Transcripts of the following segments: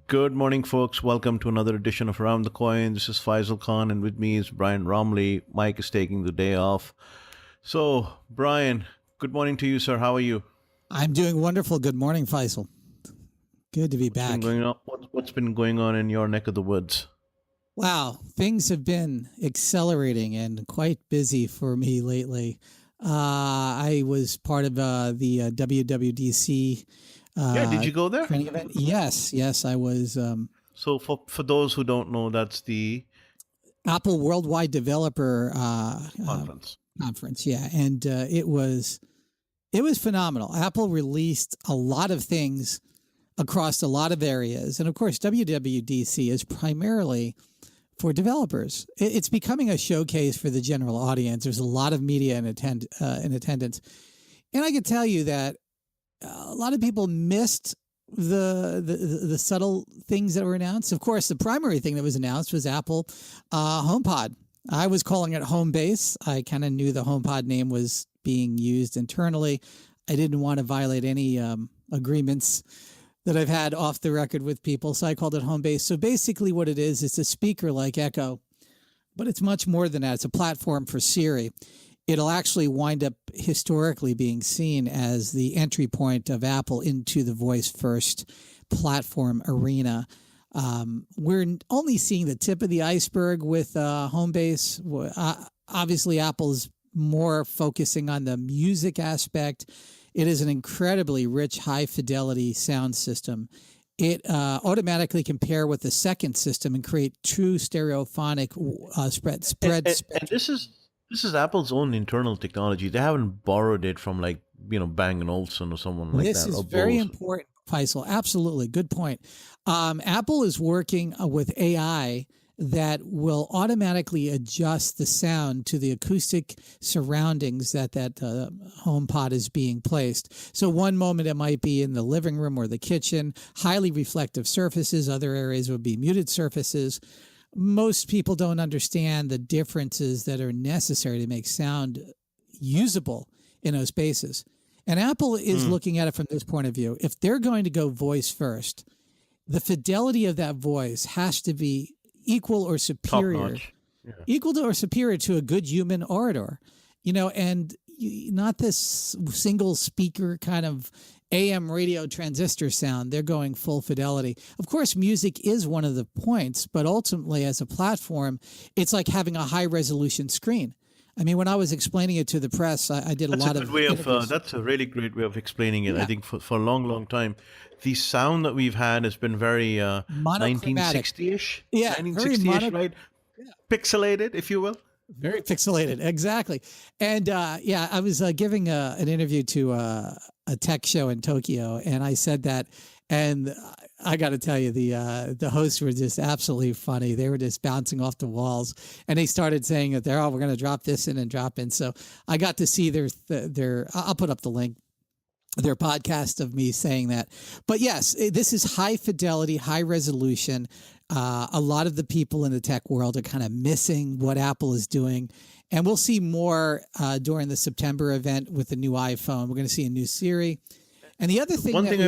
Good morning, folks. Welcome to another edition of Around the Coin. This is Faisal Khan, and with me is Brian Roemmele. Mike is taking the day off. So, Brian, good morning to you, sir. How are you? I'm doing wonderful. Good morning, Faisal. Good to be back. What's been going on in your neck of the woods? Wow, things have been accelerating and quite busy for me lately. I was part of the WWDC. Did you go there? Training event. Yes, I was. So for those who don't know, that's the Apple Worldwide Developer conference. Yeah, and it was phenomenal. Apple released a lot of things across a lot of areas, and of course, WWDC is primarily for developers. It's becoming a showcase for the general audience. There's a lot of media in attendance, and I can tell you that a lot of people missed the subtle things that were announced. Of course, the primary thing that was announced was Apple HomePod. I was calling it Homebase. I kind of knew the HomePod name was being used internally. I didn't want to violate any agreements that I've had off the record with people, so I called it Homebase. So basically what it is, it's a speaker like Echo, but it's much more than that. It's a platform for Siri. It'll actually wind up historically being seen as the entry point of Apple into the voice-first platform arena. We're only seeing the tip of the iceberg with Homebase. Obviously, Apple's more focusing on the music aspect. It is an incredibly rich, high-fidelity sound system. It automatically compare with the second system and create true stereophonic spread. And this is Apple's own internal technology. They haven't borrowed it from Bang & Olufsen or someone like that. This is very important, Faisal. Absolutely. Good point. Apple is working with AI that will automatically adjust the sound to the acoustic surroundings that HomePod is being placed. So one moment it might be in the living room or the kitchen, highly reflective surfaces. Other areas would be muted surfaces. Most people don't understand the differences that are necessary to make sound usable in those spaces. And Apple is looking at it from this point of view. If they're going to go voice first, the fidelity of that voice has to be equal or superior, to a good human orator, and not this single speaker kind of AM radio transistor sound. They're going full fidelity. Of course, music is one of the points, but ultimately as a platform, it's like having a high resolution screen. I mean, when I was explaining it to the press, I did that's a really great way of explaining it. Yeah. I think for a long, long time, the sound that we've had has been very 1960-ish. Yeah, 1960-ish, right? Yeah. Pixelated, if you will. Very pixelated, exactly. And I was giving an interview to a tech show in Tokyo, and I said that, and I got to tell you, the hosts were just absolutely funny. They were just bouncing off the walls, and they started saying that we're going to drop this in and drop in. So I got to see their I'll put up the link, their podcast of me saying that. But yes, this is high fidelity, high resolution. A lot of the people in the tech world are kind of missing what Apple is doing. And we'll see more during the September event with the new iPhone. We're going to see a new Siri. And the other thing, one thing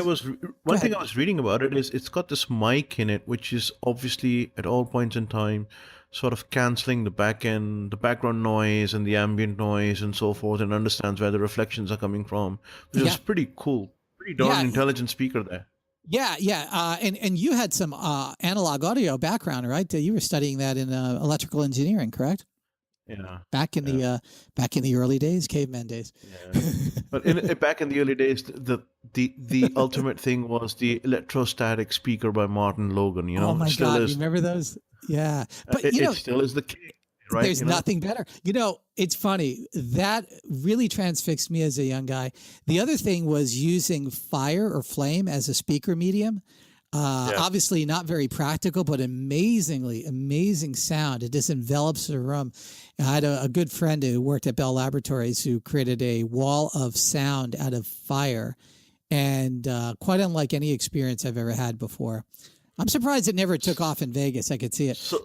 I was reading about it is it's got this mic in it, which is obviously at all points in time sort of canceling the background noise and the ambient noise and so forth, and understands where the reflections are coming from, which is pretty cool, pretty darn intelligent speaker there. Yeah. And you had some analog audio background, right? You were studying that in electrical engineering, correct? Yeah. Back in the early days, caveman days. Yeah. But back in the early days, the ultimate thing was the electrostatic speaker by Martin Logan. Oh my God, you remember those? Yeah, but it still is the king. Right? There's nothing better. It's funny. That really transfixed me as a young guy. The other thing was using fire or flame as a speaker medium. Obviously not very practical, but amazing sound. It just envelops the room. I had a good friend who worked at Bell Laboratories who created a wall of sound out of fire, and quite unlike any experience I've ever had before. I'm surprised it never took off in Vegas. I could see it. So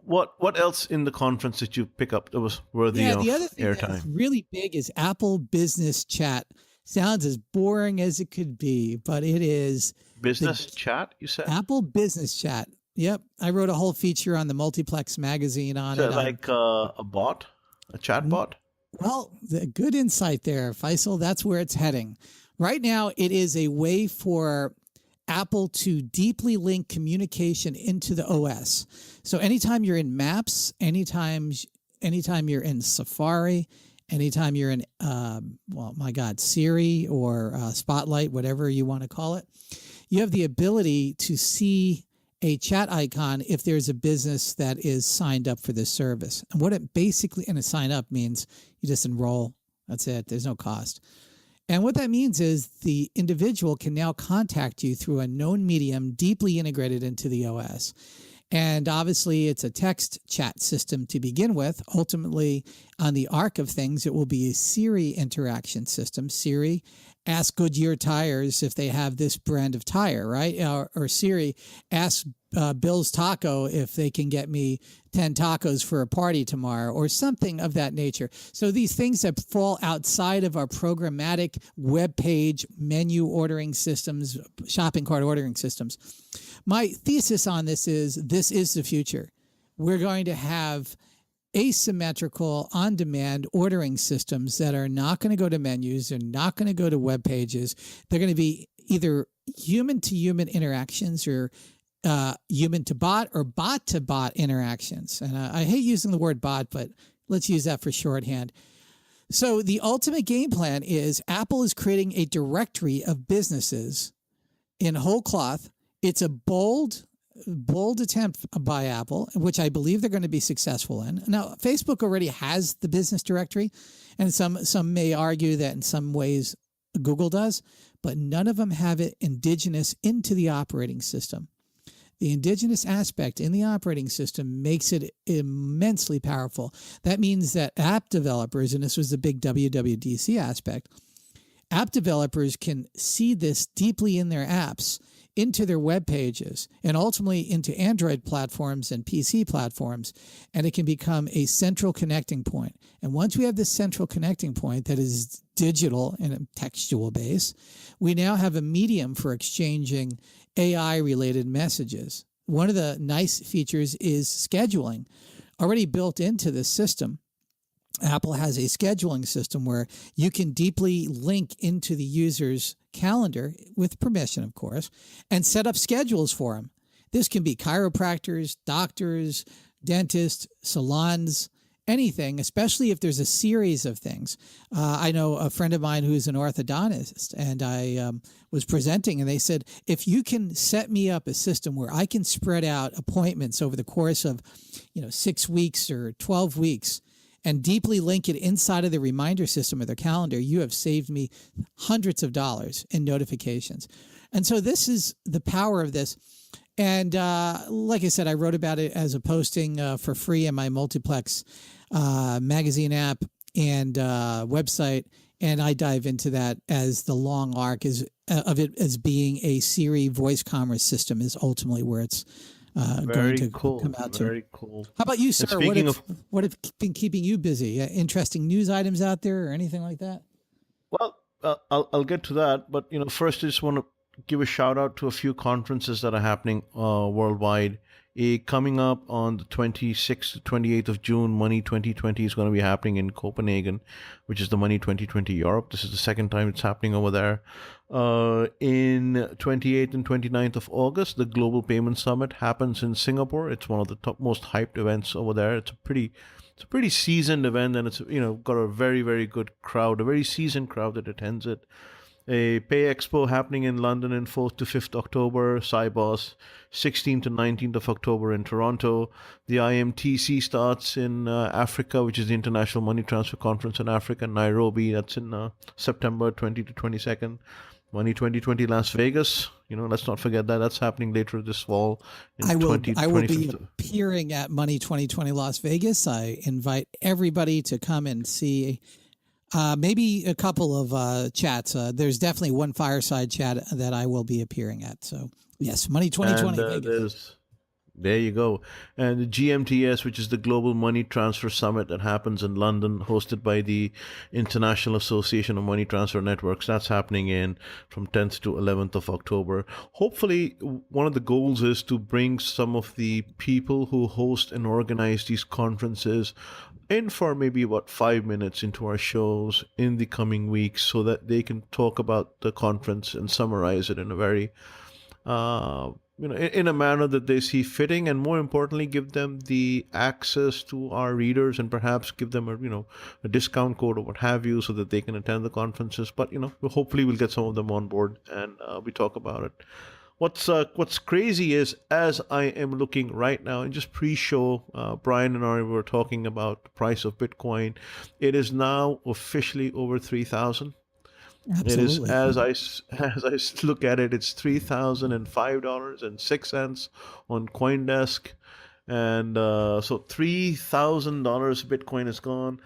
what else in the conference did you pick up that was worthy of airtime? The other thing that's really big is Apple Business Chat. Sounds as boring as it could be, but it is Business chat, you said? Apple Business Chat. Yep. I wrote a whole feature on the Multiplex magazine on So it. like a bot, a chat bot? Well, good insight there, Faisal. That's where it's heading. Right now, it is a way for Apple to deeply link communication into the OS. So anytime you're in Maps, anytime you're in Safari, anytime you're in, Siri or Spotlight, whatever you want to call it, you have the ability to see a chat icon if there's a business that is signed up for this service. And what it basically, and a sign up means you just enroll. That's it. There's no cost. And what that means is the individual can now contact you through a known medium deeply integrated into the OS. And obviously, it's a text chat system to begin with. Ultimately, on the arc of things, it will be a Siri interaction system. Siri, ask Goodyear Tires if they have this brand of tire, right? Or Siri, ask Bill's Taco if they can get me 10 tacos for a party tomorrow, or something of that nature. So these things that fall outside of our programmatic web page menu ordering systems, shopping cart ordering systems. My thesis on this is the future. We're going to have asymmetrical on-demand ordering systems that are not going to go to menus. They're not going to go to web pages. They're going to be either human-to-human interactions or human-to-bot or bot-to-bot interactions. And I hate using the word bot, but let's use that for shorthand. So the ultimate game plan is Apple is creating a directory of businesses in whole cloth. It's a bold attempt by Apple, which I believe they're going to be successful in. Now, Facebook already has the business directory, and some may argue that in some ways Google does, but none of them have it indigenous into the operating system. The indigenous aspect in the operating system makes it immensely powerful. That means that app developers, and this was the big WWDC aspect, app developers can see this deeply in their apps, into their web pages, and ultimately into Android platforms and PC platforms, and it can become a central connecting point. And once we have this central connecting point that is digital and a textual base, we now have a medium for exchanging AI-related messages. One of the nice features is scheduling. Already built into this system, Apple has a scheduling system where you can deeply link into the user's calendar, with permission, of course, and set up schedules for them. This can be chiropractors, doctors, dentists, salons, anything, especially if there's a series of things. I know a friend of mine who's an orthodontist, and I was presenting, and they said, if you can set me up a system where I can spread out appointments over the course of 6 weeks or 12 weeks, and deeply link it inside of the reminder system of their calendar, you have saved me hundreds of dollars in notifications. And so this is the power of this. And like I said, I wrote about it as a posting for free in my Multiplex magazine app and website. And I dive into that as the long arc of it as being a Siri voice commerce system is ultimately where it's going to come out to. Very cool. How about you, sir? What have been keeping you busy? Interesting news items out there or anything like that? Well, I'll get to that. But, first I just want to give a shout out to a few conferences that are happening worldwide. Coming up on the 26th to 28th of June, Money 2020 is going to be happening in Copenhagen, which is the Money 2020 Europe. This is the second time it's happening over there. In 28th and 29th of August, the Global Payment Summit happens in Singapore. It's one of the top most hyped events over there. It's a pretty seasoned event, and it's got a very, very good crowd, a very seasoned crowd that attends it. A Pay Expo happening in London in 4th to 5th October, Cybos 16th to 19th of October in Toronto. The IMTC starts in Africa, which is the International Money Transfer Conference in Africa, Nairobi. That's in September 20 to 22nd. Money 2020 Las Vegas. Let's not forget that. That's happening later this fall. I will be appearing at Money 2020 Las Vegas. I invite everybody to come and see maybe a couple of chats. There's definitely one fireside chat that I will be appearing at. So yes, Money 2020 Vegas. There you go. And the GMTS, which is the Global Money Transfer Summit that happens in London, hosted by the International Association of Money Transfer Networks, that's happening in from 10th to 11th of October. Hopefully, one of the goals is to bring some of the people who host and organize these conferences in for maybe about 5 minutes into our shows in the coming weeks so that they can talk about the conference and summarize it in a very in a manner that they see fitting, and more importantly, give them the access to our readers and perhaps give them a discount code or what have you, so that they can attend the conferences. But hopefully, we'll get some of them on board and we talk about it. What's crazy is, as I am looking right now, and just pre-show, Brian and I were talking about the price of Bitcoin. It is now officially over 3,000. It is, Absolutely. as I look at it, it's $3,005.06 on CoinDesk, and so $3,000 Bitcoin is gone.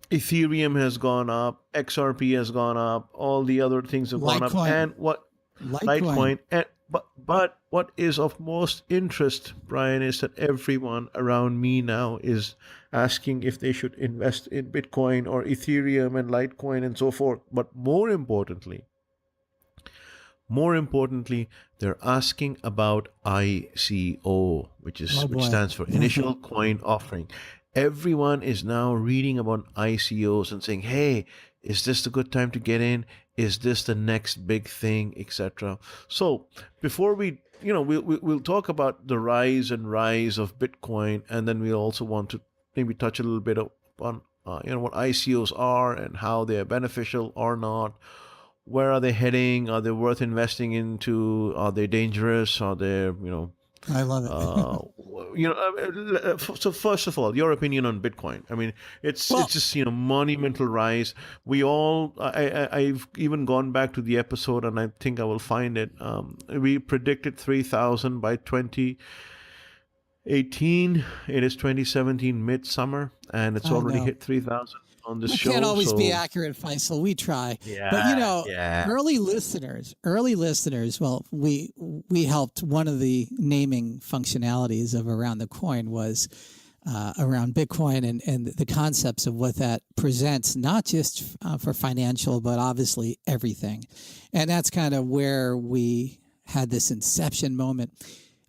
Ethereum has gone up, XRP has gone up, all the other things have gone up, Litecoin. and Litecoin, and but what is of most interest, Brian, is that everyone around me now is asking if they should invest in Bitcoin or Ethereum and Litecoin and so forth. But more importantly, they're asking about ICO, which stands for Initial Coin Offering. Everyone is now reading about ICOs and saying, "Hey, is this the good time to get in? Is this the next big thing, etc." So before we'll talk about the rise of Bitcoin, and then we also want to maybe touch a little bit on what ICOs are and how they are beneficial or not. Where are they heading? Are they worth investing into? Are they dangerous? Are they I love it. So first of all, your opinion on Bitcoin. I mean, it's just monumental rise. I've even gone back to the episode, and I think I will find it. We predicted 3,000 by 2018. It is 2017 midsummer, and it's already hit 3,000 on this show. Can't always be accurate, Faisal. We try. Yeah, but early listeners, well, we helped. One of the naming functionalities of Around the Coin was around Bitcoin and the concepts of what that presents, not just for financial, but obviously everything. And that's kind of where we had this inception moment.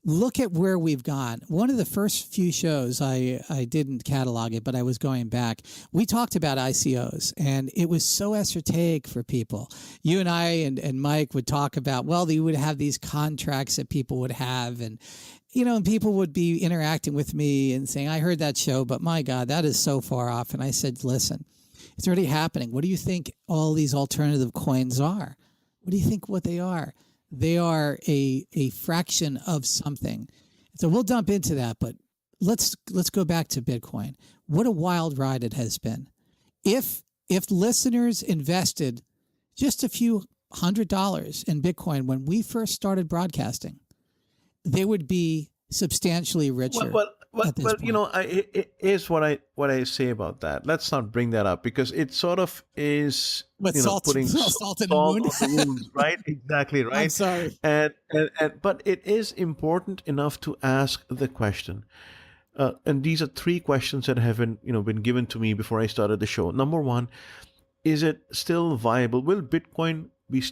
Look at where we've gone. One of the first few shows, I didn't catalog it, but I was going back. We talked about ICOs, and it was so esoteric for people. You and I and Mike would talk about, well, you would have these contracts that people would have, and and people would be interacting with me and saying, I heard that show, but my God, that is so far off. And I said, listen, it's already happening. What do you think all these alternative coins are? What do you think what they are? They are a fraction of something. So we'll dump into that, but let's go back to Bitcoin. What a wild ride it has been. If listeners invested just a few $100s in Bitcoin when we first started broadcasting, they would be substantially richer. Here's what I say about that. Let's not bring that up, because it sort of is putting salt in the wounds, right? Exactly, right. I'm sorry. And but it is important enough to ask the question. And these are three questions that have been given to me before I started the show. Number one, is it still viable? Will Bitcoin be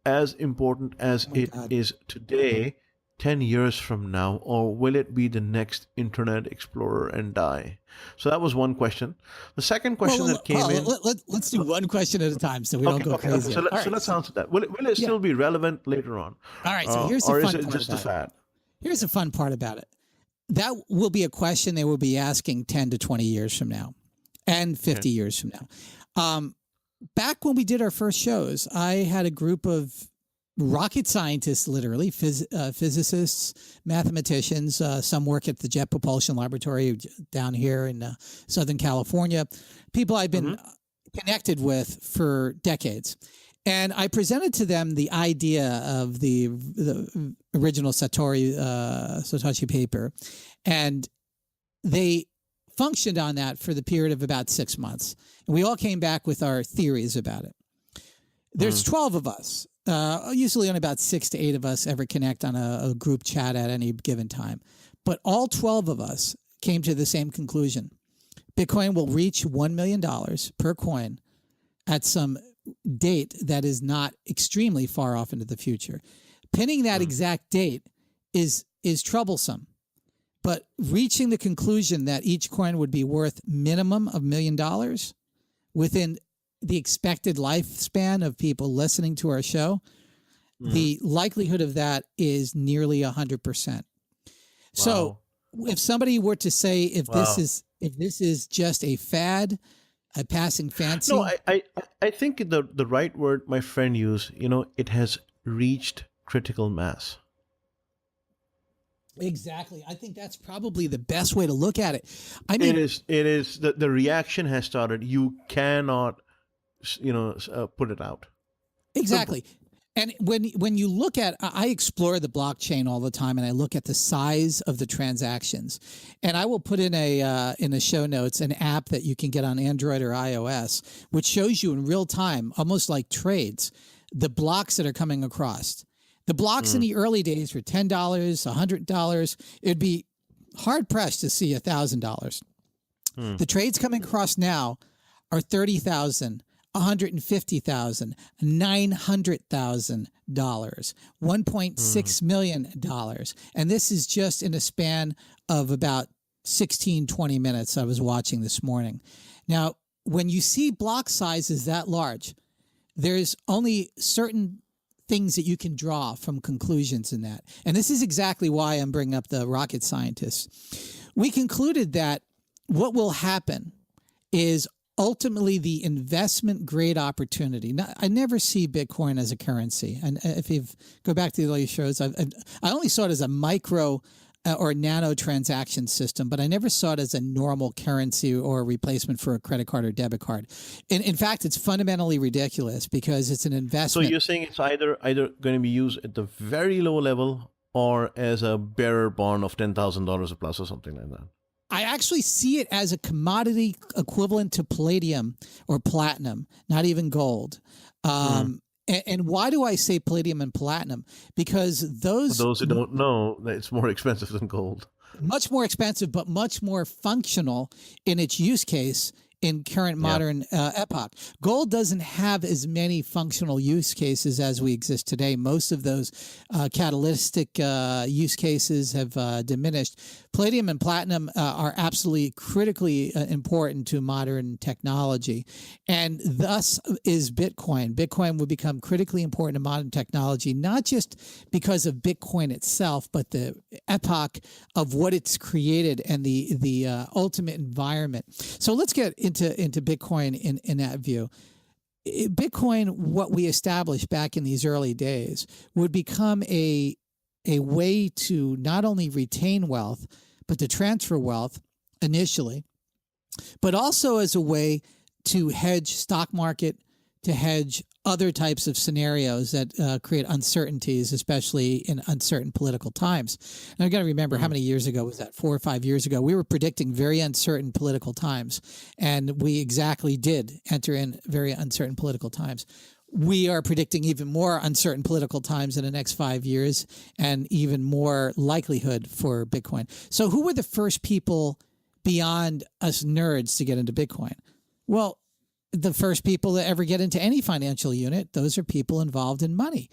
as important as is today 10 years from now, or will it be the next Internet Explorer and die? So that was one question. The second question that came in... Let's do one question at a time so we don't go crazy. So let's answer that. Will it still be relevant later on? All right, so here's the fun part. Or is it just a fad? Here's the fun part about it. That will be a question they will be asking 10 to 20 years from now and 50 years from now. Back when we did our first shows, I had a group of rocket scientists, literally, physicists, mathematicians. Some work at the Jet Propulsion Laboratory down here in Southern California. People I've been connected with for decades. And I presented to them the idea of the original Satoshi paper. And they functioned on that for the period of about 6 months. And we all came back with our theories about it. There's 12 of us. Usually only about 6 to 8 of us ever connect on a group chat at any given time. But all 12 of us came to the same conclusion. Bitcoin will reach $1 million per coin at some date that is not extremely far off into the future. Pinning that exact date is troublesome. But reaching the conclusion that each coin would be worth minimum of $1 million within the expected lifespan of people listening to our show, the likelihood of that is nearly 100%. So if somebody were to say if this is just a fad, a passing fancy, No, I think the right word my friend used, it has reached critical mass. Exactly. I think that's probably the best way to look at it. I mean, it is the reaction has started. You cannot, put it out. Exactly. And when you look at, I explore the blockchain all the time, and I look at the size of the transactions, and I will put in the show notes an app that you can get on Android or iOS, which shows you in real time, almost like trades, the blocks that are coming across. The blocks in the early days were $10, $100. It'd be hard pressed to see $1,000. The trades coming across now are $30,000, $150,000, $900,000, $1.6 million. And this is just in a span of about 16, 20 minutes I was watching this morning. Now, when you see block sizes that large, there's only certain things that you can draw from conclusions in that. And this is exactly why I'm bringing up the rocket scientists. We concluded that what will happen is ultimately the investment grade opportunity. Now, I never see Bitcoin as a currency. And if you go back to the earlier shows, I only saw it as a micro or nano transaction system, but I never saw it as a normal currency or a replacement for a credit card or debit card. In fact, it's fundamentally ridiculous because it's an investment. So you're saying it's either going to be used at the very low level or as a bearer bond of $10,000 a plus or something like that? I actually see it as a commodity equivalent to palladium or platinum, not even gold. And why do I say palladium and platinum? Because For those who don't know, it's more expensive than gold. Much more expensive, but much more functional in its use case in current modern epoch. Gold doesn't have as many functional use cases as we exist today. Most of those catalytic use cases have diminished. Palladium and platinum are absolutely critically important to modern technology, and thus is Bitcoin. Bitcoin will become critically important to modern technology, not just because of Bitcoin itself, but the epoch of what it's created and the ultimate environment. So let's get into Bitcoin in that view. Bitcoin, what we established back in these early days, would become a way to not only retain wealth, but to transfer wealth initially, but also as a way to hedge stock market, to hedge other types of scenarios that create uncertainties, especially in uncertain political times. Now, you got to remember how many years ago was that? 4 or 5 years ago, we were predicting very uncertain political times, and we exactly did enter in very uncertain political times. We are predicting even more uncertain political times in the next 5 years and even more likelihood for Bitcoin. So who were the first people beyond us nerds to get into Bitcoin? Well, the first people that ever get into any financial unit, those are people involved in money,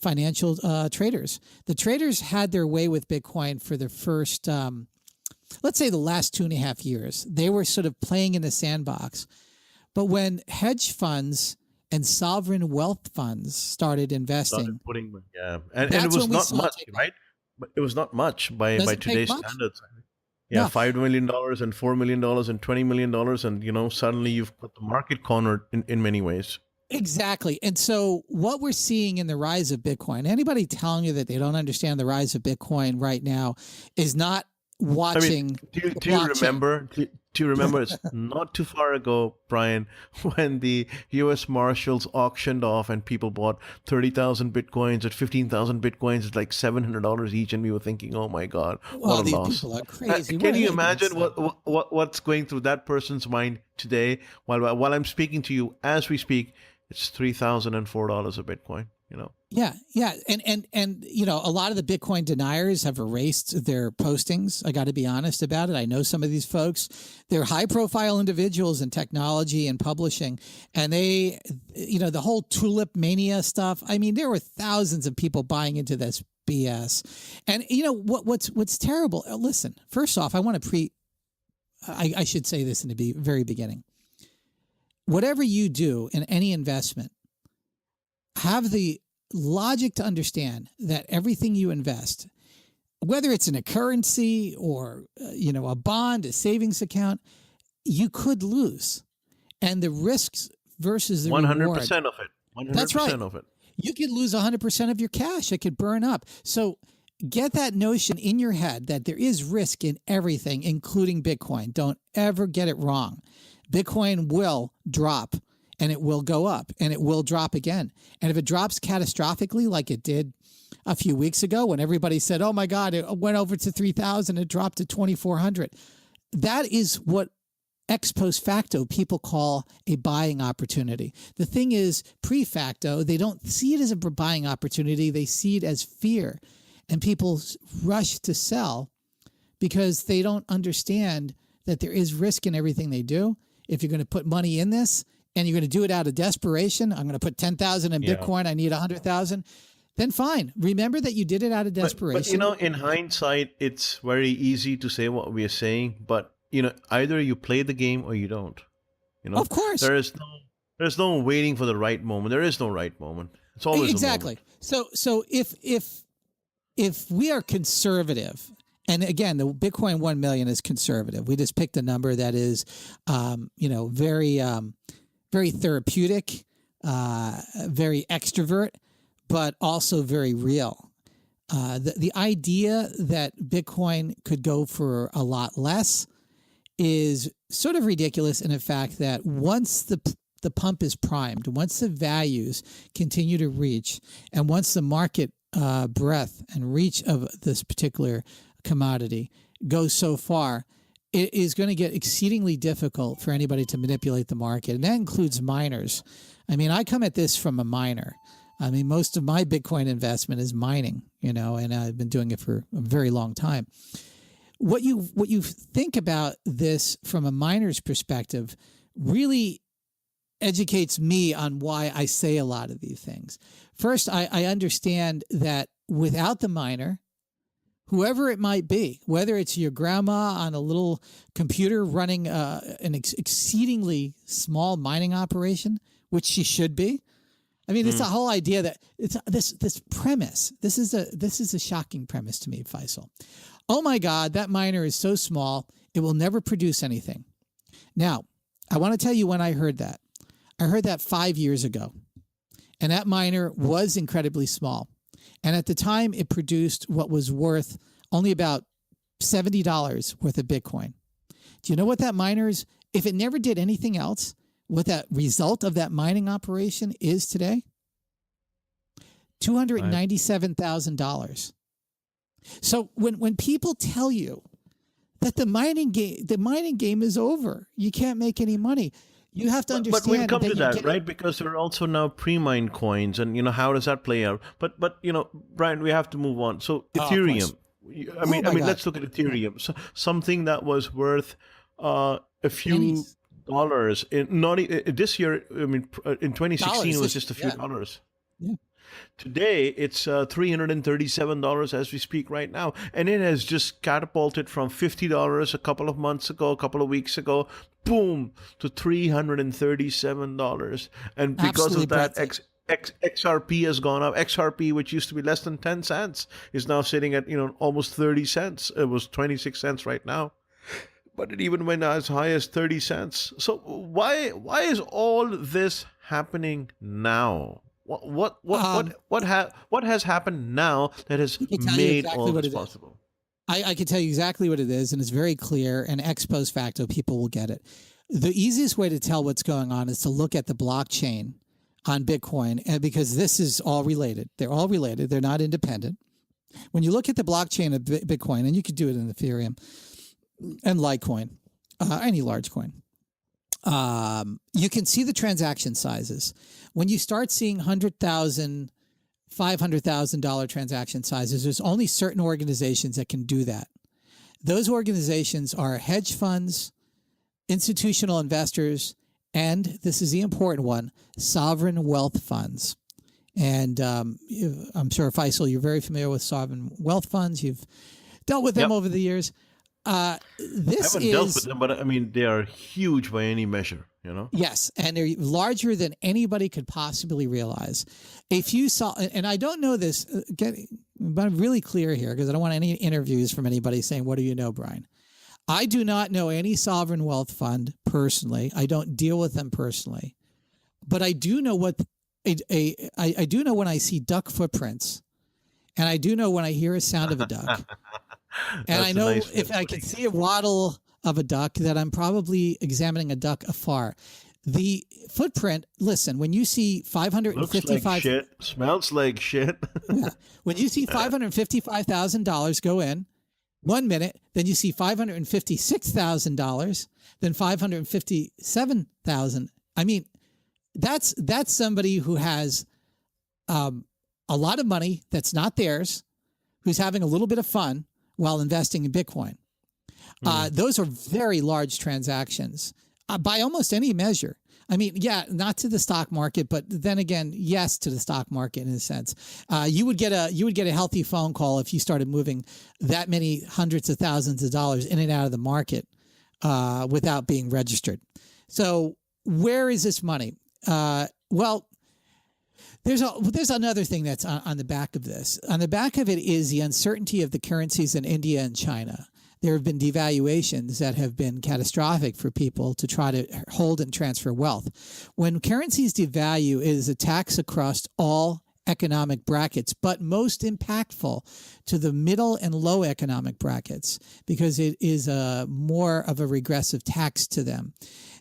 financial traders. The traders had their way with Bitcoin for the first, let's say the last 2.5 years. They were sort of playing in the sandbox. But when hedge funds and sovereign wealth funds started investing, and it was not much, right? But it was not much by today's standards. Yeah, $5 million and $4 million and $20 million, and suddenly you've got the market cornered in many ways. Exactly. And so what we're seeing in the rise of Bitcoin, anybody telling you that they don't understand the rise of Bitcoin right now is not watching. Do you remember it's not too far ago, Brian, when the U.S. Marshals auctioned off and people bought 30,000 Bitcoins at 15,000 Bitcoins. It's like $700 each. And we were thinking, oh my God, what a loss. These people are crazy. Can you imagine what's going through that person's mind today? While I'm speaking to you, as we speak, it's $3,004 a Bitcoin. You know. Yeah, yeah, and you know, a lot of the Bitcoin deniers have erased their postings. I got to be honest about it. I know some of these folks; they're high-profile individuals in technology and publishing, and they, you know, the whole tulip mania stuff. I mean, there were thousands of people buying into this BS, and you know what's terrible. Listen, first off, I want to I should say this in the very beginning. Whatever you do in any investment, have the logic to understand that everything you invest, whether it's in a currency or you know, a bond, a savings account, you could lose, and the risks versus the 100% of it. 100% That's right. of it. You could lose 100% of your cash. It could burn up. So get that notion in your head that there is risk in everything, including Bitcoin. Don't ever get it wrong. Bitcoin will drop. And it will go up, and it will drop again. And if it drops catastrophically like it did a few weeks ago when everybody said, oh, my God, it went over to 3,000, it dropped to 2,400. That is what ex post facto people call a buying opportunity. The thing is, pre-facto, they don't see it as a buying opportunity. They see it as fear. And people rush to sell because they don't understand that there is risk in everything they do. If you're going to put money in this, and you're going to do it out of desperation, I'm going to put 10,000 in Bitcoin, I need 100,000, then fine. Remember that you did it out of desperation. But, you know, in hindsight, it's very easy to say what we are saying, but, you know, either you play the game or you don't. You know, of course. There's no waiting for the right moment. There is no right moment. It's always exactly. a moment. So if we are conservative, and again, the Bitcoin 1 million is conservative. We just picked a number that is, you know, very therapeutic, very extrovert, but also very real. The idea that Bitcoin could go for a lot less is sort of ridiculous in the fact that once the pump is primed, once the values continue to reach, and once the market breadth and reach of this particular commodity goes so far, it is going to get exceedingly difficult for anybody to manipulate the market. And that includes miners. I mean, I come at this from a miner. I mean, most of my Bitcoin investment is mining, you know, and I've been doing it for a very long time. What you think about this from a miner's perspective really educates me on why I say a lot of these things. First, I understand that without the miner, whoever it might be, whether it's your grandma on a little computer running an exceedingly small mining operation, which she should be. I mean, it's a whole idea that it's this premise. This is a shocking premise to me, Faisal. Oh my God, that miner is so small, it will never produce anything. Now, I want to tell you when I heard that. I heard that 5 years ago, and that miner was incredibly small. And at the time, it produced what was worth only about $70 worth of Bitcoin. Do you know what that miner is? If it never did anything else, what that result of that mining operation is today? $297,000. So when people tell you that the mining game is over, you can't make any money, you have to understand. But when it comes to that, right? Because there are also now pre-mined coins, and you know, how does that play out? But you know, Brian, we have to move on. So Ethereum. I mean, let's look at Ethereum. So something that was worth a few pennies. Dollars this year. I mean, in 2016 it was just a few dollars. Yeah. Today it's $337 as we speak right now, and it has just catapulted from $50 a couple of months ago, a couple of weeks ago, boom, to $337. And because of that, XRP has gone up. XRP, which used to be less than 10 cents, is now sitting at almost 30 cents. It was 26 cents right now, but it even went as high as 30 cents. So why is all this happening now? What has happened now that has made all this possible? I can tell you exactly what it is, and it's very clear, and ex post facto, people will get it. The easiest way to tell what's going on is to look at the blockchain on Bitcoin, and because this is all related. They're all related. They're not independent. When you look at the blockchain of Bitcoin, and you could do it in Ethereum and Litecoin, any large coin, you can see the transaction sizes. When you start seeing 100,000 $500,000 transaction sizes. There's only certain organizations that can do that. Those organizations are hedge funds, institutional investors, and this is the important one, sovereign wealth funds. And I'm sure, Faisal, you're very familiar with sovereign wealth funds. You've dealt with them over the years. This I haven't dealt with them, but I mean, they are huge by any measure, you know? Yes, and they're larger than anybody could possibly realize. If you saw, and I don't know this, but I'm really clear here because I don't want any interviews from anybody saying, what do you know, Brian? I do not know any sovereign wealth fund personally. I don't deal with them personally. But I do know what I do know when I see duck footprints, and I do know when I hear a sound of a duck. And I know if I can see a waddle of a duck that I'm probably examining a duck afar. The footprint, listen, when you see 555... Looks like shit, smells like shit. Yeah. When you see $555,000 go in 1 minute, then you see $556,000, then $557,000. I mean, that's somebody who has a lot of money that's not theirs, who's having a little bit of fun while investing in Bitcoin. Those are very large transactions by almost any measure. I mean, yeah, not to the stock market, but then again, yes, to the stock market in a sense. You would get a healthy phone call if you started moving that many hundreds of thousands of dollars in and out of the market without being registered. So where is this money? Well, there's another thing that's on the back of this. On the back of it is the uncertainty of the currencies in India and China. There have been devaluations that have been catastrophic for people to try to hold and transfer wealth. When currencies devalue, it is a tax across all economic brackets, but most impactful to the middle and low economic brackets because it is more of a regressive tax to them.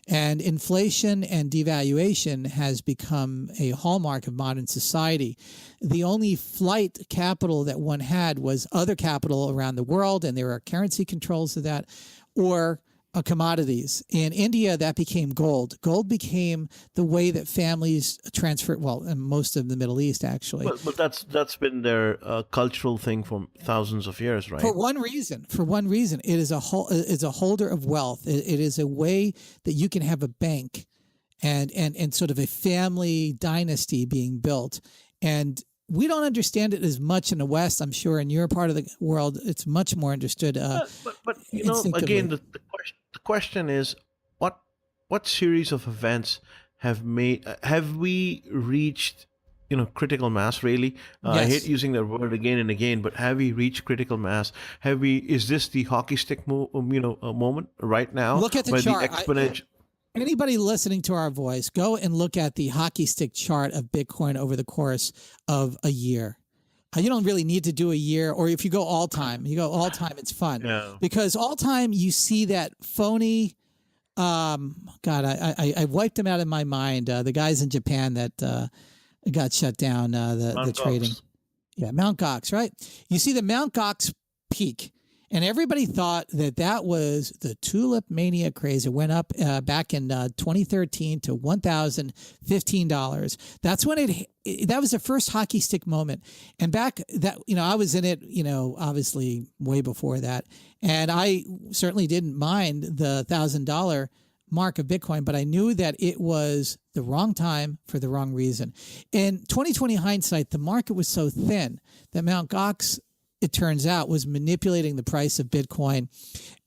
And inflation and devaluation has become a hallmark of modern society. The only flight capital that one had was other capital around the world, and there are currency controls of that, or commodities. In India, that became gold. Gold became the way that families transfer, well, in most of the Middle East, actually. But that's been their cultural thing for thousands of years, right? For one reason, it is a holder of wealth. It is a way that you can have a bank and sort of a family dynasty being built. And we don't understand it as much in the West. I'm sure in your part of the world, it's much more understood. But you know, again, the question is, what series of events have we reached, critical mass? Really, Yes. I hate using that word again and again, but have we reached critical mass? Is this the hockey stick moment right now? Look at the where chart. The exponential. Anybody listening to our voice, go and look at the hockey stick chart of Bitcoin over the course of a year. You don't really need to do a year, or if you go all time, it's fun. Yeah. Because all time you see that phony, I wiped them out of my mind. The guys in Japan that got shut down, the trading. Yeah, Mt. Gox, right? You see the Mt. Gox peak. And everybody thought that was the tulip mania craze. It went up back in 2013 to $1,015. That's when that was the first hockey stick moment. And back that, I was in it, obviously way before that. And I certainly didn't mind the $1,000 mark of Bitcoin, but I knew that it was the wrong time for the wrong reason. In 2020 hindsight, the market was so thin that Mt. Gox, it turns out, was manipulating the price of Bitcoin,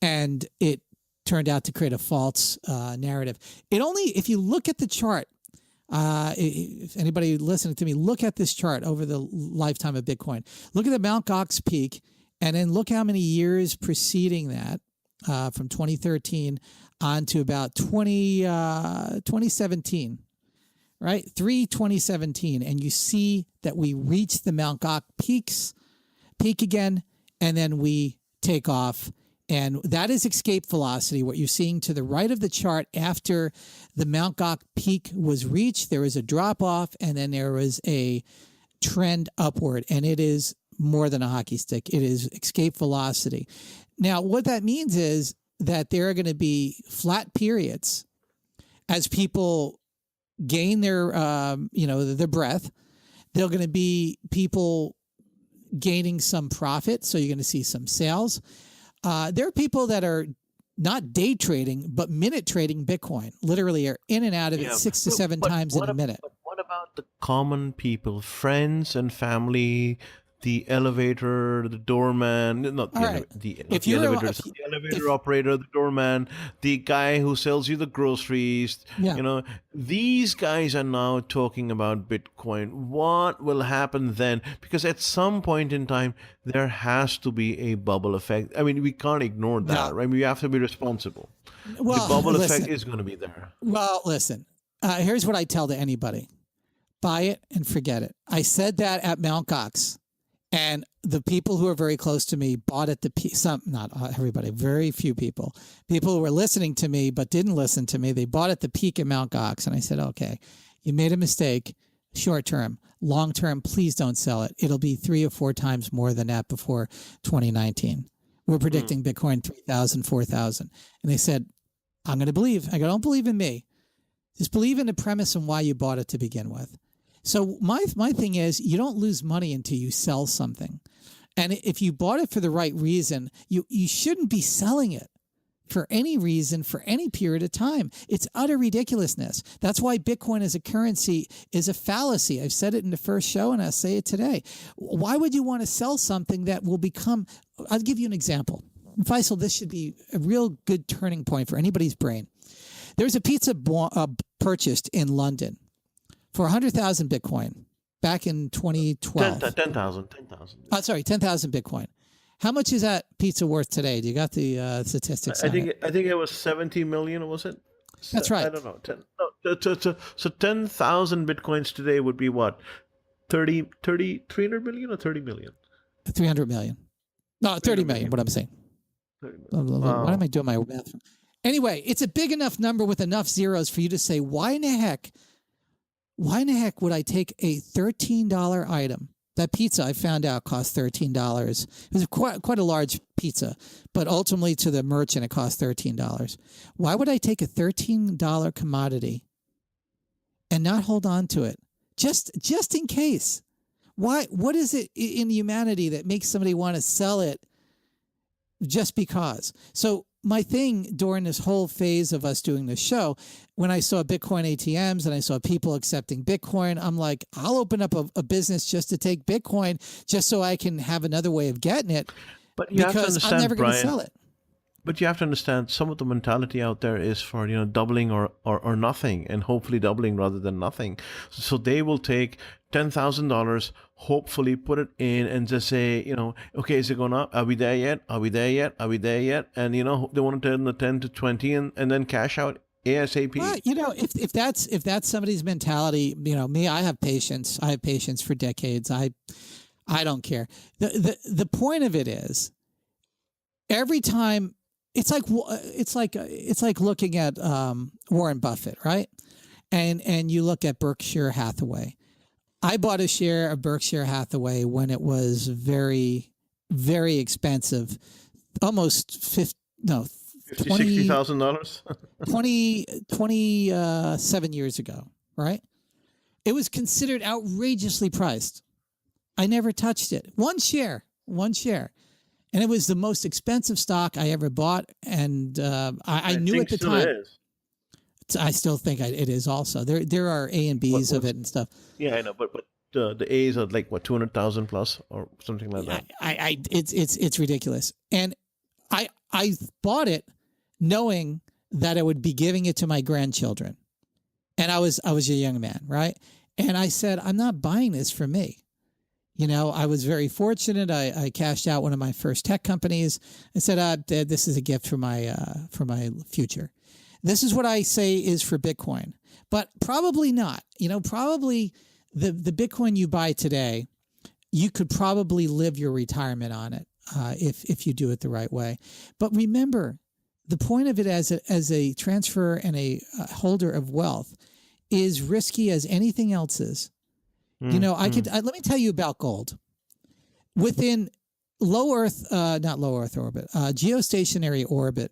and it turned out to create a false narrative. If you look at the chart, if anybody listening to me, look at this chart over the lifetime of Bitcoin. Look at the Mt. Gox peak, and then look how many years preceding that, from 2013 on to about 2017, right? 2017, and you see that we reached the Mt. Gox peak again, and then we take off. And that is escape velocity. What you're seeing to the right of the chart after the Mt. Gox peak was reached, there was a drop off, and then there was a trend upward. And it is more than a hockey stick. It is escape velocity. Now, what that means is that there are going to be flat periods as people gain their, their breath. There are going to be people gaining some profit, so you're going to see some sales. There are people that are not day trading, but minute trading Bitcoin. Literally are in and out of it 6 to 7 times in a minute. But what about the common people, friends and family, the elevator, the doorman, not the, Right. the elevator operator, the doorman, the guy who sells you the groceries, these guys are now talking about Bitcoin. What will happen then? Because at some point in time, there has to be a bubble effect. I mean, we can't ignore that, right? We have to be responsible. Well, the bubble effect is going to be there. Well, listen, here's what I tell to anybody. Buy it and forget it. I said that at Mt. Gox. And the people who are very close to me bought at the peak. Some, not everybody, very few people. People who were listening to me but didn't listen to me, they bought at the peak at Mt. Gox. And I said, okay, you made a mistake. Short term. Long term, please don't sell it. It'll be 3 or 4 times more than that before 2019. We're predicting Bitcoin 3,000, 4,000. And they said, I'm going to believe. I go, don't believe in me. Just believe in the premise and why you bought it to begin with. So my thing is, you don't lose money until you sell something. And if you bought it for the right reason, you shouldn't be selling it for any reason for any period of time. It's utter ridiculousness. That's why Bitcoin as a currency is a fallacy. I've said it in the first show and I'll say it today. Why would you want to sell something that will become, I'll give you an example. Faisal, this should be a real good turning point for anybody's brain. There's a pizza purchased in London for 100,000 Bitcoin back in 2012. 10,000. Sorry, 10,000 Bitcoin. How much is that pizza worth today? Do you got the statistics? I think it was 70 million, was it? That's right. I don't know. So 10,000 Bitcoins today would be what? 300 million or 30 million? 300 million. No, 30 million, what I'm saying. Wow. What am I doing my math? Anyway, it's a big enough number with enough zeros for you to say, why in the heck would I take a $13 item? That pizza, I found out, cost $13. It was quite a large pizza, but ultimately to the merchant, it cost $13. Why would I take a $13 commodity and not hold on to it? Just in case. Why? What is it in humanity that makes somebody want to sell it just because? So my thing during this whole phase of us doing this show, when I saw Bitcoin ATMs and I saw people accepting Bitcoin, I'm like, I'll open up a business just to take Bitcoin just so I can have another way of getting it. But you have to understand, I'm never going to sell it. But you have to understand, some of the mentality out there is for, doubling or nothing, and hopefully doubling rather than nothing. So they will take $10,000, hopefully put it in and just say, okay, is it going up? Are we there yet? Are we there yet? Are we there yet? And, they want to turn the 10 to 20 and then cash out ASAP. Well, if that's somebody's mentality, me, I have patience. I have patience for decades. I don't care. The point of it is, every time, it's like looking at Warren Buffett, right? And you look at Berkshire Hathaway. I bought a share of Berkshire Hathaway when it was very, very expensive, almost $60,000. 27 years ago, right? It was considered outrageously priced. I never touched it. One share. And it was the most expensive stock I ever bought. And I knew at the time. I still think it is also. There are A and Bs of it and stuff. Yeah, I know. But the A's are like, what, 200,000 plus or something like that? It's ridiculous. And I bought it knowing that I would be giving it to my grandchildren. And I was a young man, right? And I said, I'm not buying this for me. I was very fortunate. I cashed out one of my first tech companies. I said, this is a gift for my future. This is what I say is for Bitcoin, but probably not. Probably the Bitcoin you buy today, you could probably live your retirement on it if you do it the right way. But remember, the point of it as a transfer and a holder of wealth is risky as anything else is. Let me tell you about gold. Within not low Earth orbit, geostationary orbit,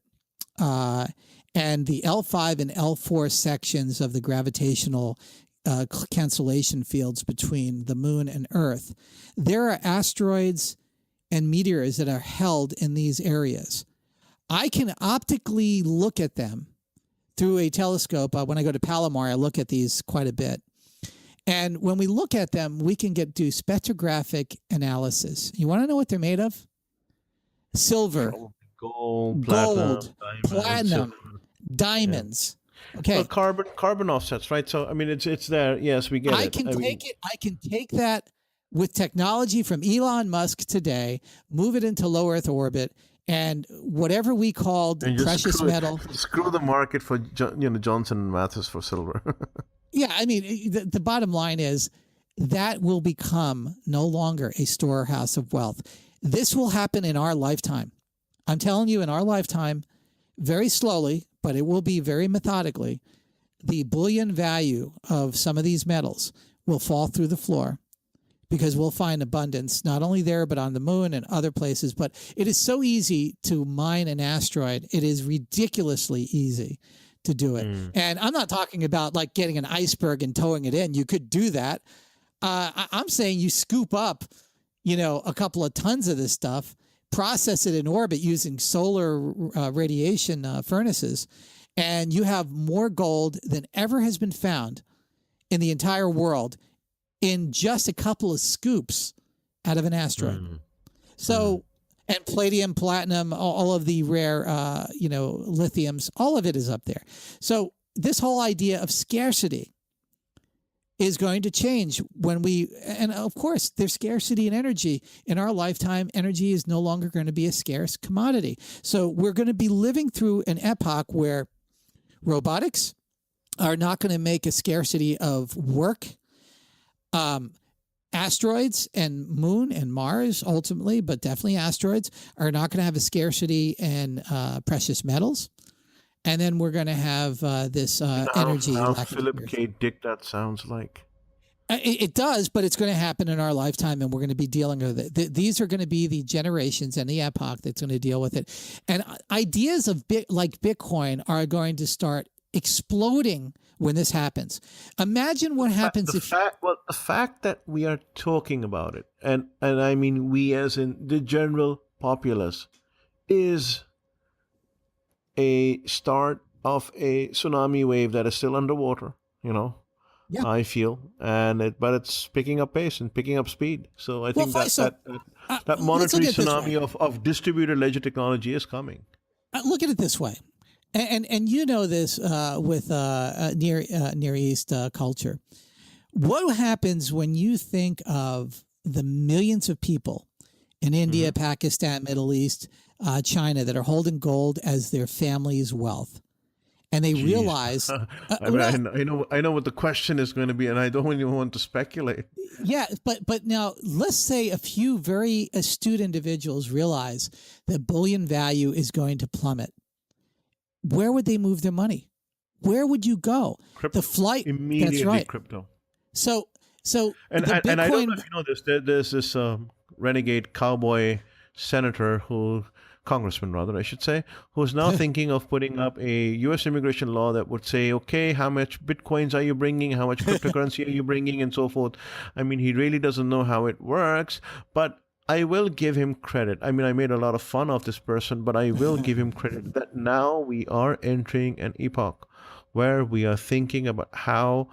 and the L5 and L4 sections of the gravitational cancellation fields between the moon and Earth. There are asteroids and meteors that are held in these areas. I can optically look at them through a telescope. When I go to Palomar, I look at these quite a bit. And when we look at them, we can do spectrographic analysis. You want to know what they're made of? Silver, gold, platinum, diamonds. Yeah. Okay. Well, carbon offsets, right? So I mean, it's there. Yes, we get it. I can take that with technology from Elon Musk today, move it into low Earth orbit, and whatever we called precious metal. Screw the market for Johnson and Mathis for silver. Yeah, I mean, the bottom line is that will become no longer a storehouse of wealth. This will happen in our lifetime. I'm telling you, in our lifetime, very slowly, but it will be very methodically, the bullion value of some of these metals will fall through the floor because we'll find abundance not only there, but on the moon and other places. But it is so easy to mine an asteroid. It is ridiculously easy to do it. And I'm not talking about like getting an iceberg and towing it in. You could do that. I'm saying you scoop up, a couple of tons of this stuff, process it in orbit using solar radiation furnaces, and you have more gold than ever has been found in the entire world in just a couple of scoops out of an asteroid. So, and palladium, platinum, all of the rare, lithiums, all of it is up there. So this whole idea of scarcity is going to change and of course there's scarcity in energy. In our lifetime, energy is no longer going to be a scarce commodity. So we're going to be living through an epoch where robotics are not going to make a scarcity of work. Asteroids and moon and Mars ultimately, but definitely asteroids are not going to have a scarcity in precious metals. And then we're going to have this energy. How Philip K. Dick that sounds like. It does, but it's going to happen in our lifetime, and we're going to be dealing with it. These are going to be the generations and the epoch that's going to deal with it. And ideas of like Bitcoin are going to start exploding when this happens. Imagine what happens the fact that we are talking about it, and I mean we as in the general populace, is a start of a tsunami wave that is still underwater, Yeah. I feel, but it's picking up pace and picking up speed. So I think that monetary tsunami of distributed ledger technology is coming. Look at it this way. And you know this with Near East culture. What happens when you think of the millions of people in India, Pakistan, Middle East, China that are holding gold as their family's wealth, and they realize? I know what the question is going to be, and I don't even want to speculate. Yeah, but now let's say a few very astute individuals realize that bullion value is going to plummet. Where would they move their money? Where would you go? Crypto. The flight. Immediately, that's right. Crypto. So and I don't know if you know this. There's this renegade cowboy congressman rather, I should say, who's now thinking of putting up a U.S. immigration law that would say, okay, how much bitcoins are you bringing? How much cryptocurrency are you bringing? And so forth. I mean, he really doesn't know how it works, but I will give him credit. I mean, I made a lot of fun of this person, but I will give him credit that now we are entering an epoch where we are thinking about how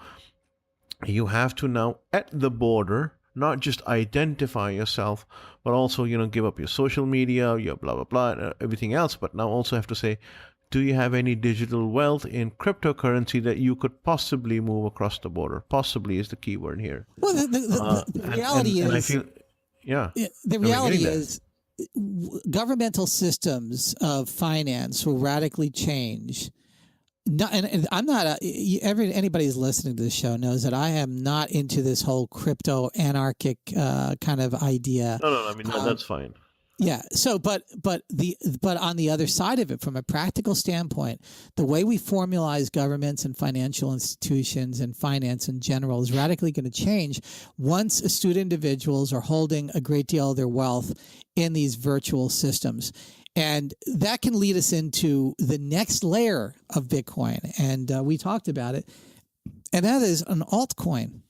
you have to now at the border not just identify yourself, but also, give up your social media, your blah, blah, blah, and everything else. But now also have to say, do you have any digital wealth in cryptocurrency that you could possibly move across the border? Possibly is the key word here. Well, the reality is, and I feel, the reality is governmental systems of finance will radically change. And I'm not anybody who's listening to this show knows that I am not into this whole crypto anarchic kind of idea. No. I mean, that's fine. Yeah. So, but on the other side of it, from a practical standpoint, the way we formalize governments and financial institutions and finance in general is radically going to change once astute individuals are holding a great deal of their wealth in these virtual systems. And that can lead us into the next layer of Bitcoin. And we talked about it and that is an altcoin.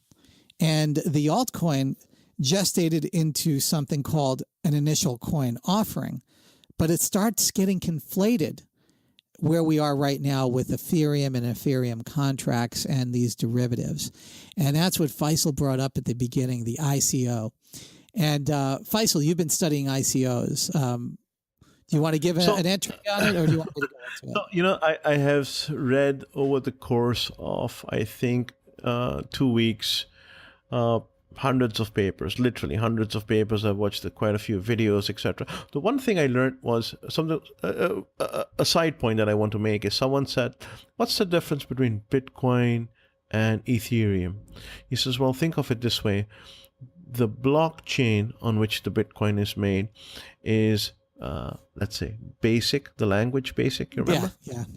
And the altcoin gestated into something called an initial coin offering, but it starts getting conflated where we are right now with Ethereum and Ethereum contracts and these derivatives. And that's what Faisal brought up at the beginning, the ICO. And Faisal, you've been studying ICOs. Do you want to give an entry on it, or do you want me to go into it? You know, I have read over the course of, I think, 2 weeks, hundreds of papers, literally hundreds of papers. I've watched quite a few videos, etc. The one thing I learned was something, a side point that I want to make is someone said, what's the difference between Bitcoin and Ethereum? He says, well, think of it this way. The blockchain on which the Bitcoin is made is, let's say, BASIC, the language BASIC, you remember?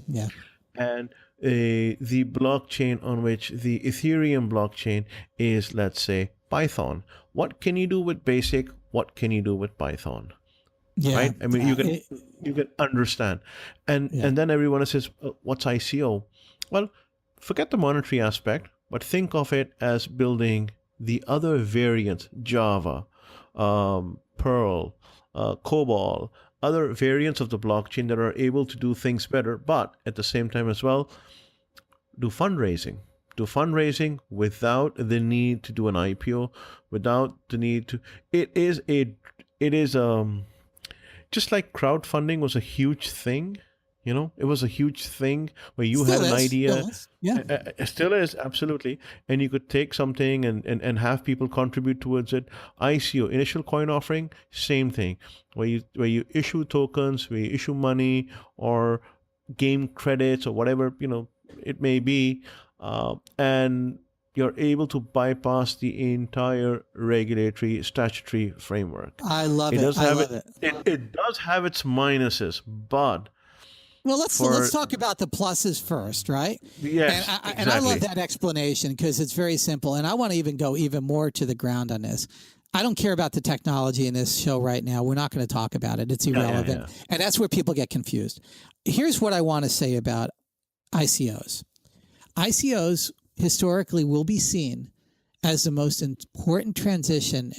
Yeah. And the blockchain on which the Ethereum blockchain is, let's say, Python. What can you do with BASIC? What can you do with Python? Yeah, right? I mean, you can understand. And then everyone says, what's ICO? Well, forget the monetary aspect, but think of it as building the other variants, Java, Perl, COBOL, other variants of the blockchain that are able to do things better, but at the same time as well, do fundraising. Do fundraising without the need to do an IPO, without the need to. It is just like crowdfunding was a huge thing. You know, it was a huge thing where you had an idea. It still is, absolutely. And you could take something and have people contribute towards it. ICO, initial coin offering, same thing. Where you issue tokens, where you issue money or game credits or whatever, it may be. And you're able to bypass the entire regulatory statutory framework. I love it. It does have its minuses, but well, let's talk about the pluses first, right? Yes, and I love that explanation because it's very simple. And I want to even go even more to the ground on this. I don't care about the technology in this show right now. We're not going to talk about it. It's irrelevant. Yeah. And that's where people get confused. Here's what I want to say about ICOs. ICOs historically will be seen as the most important transition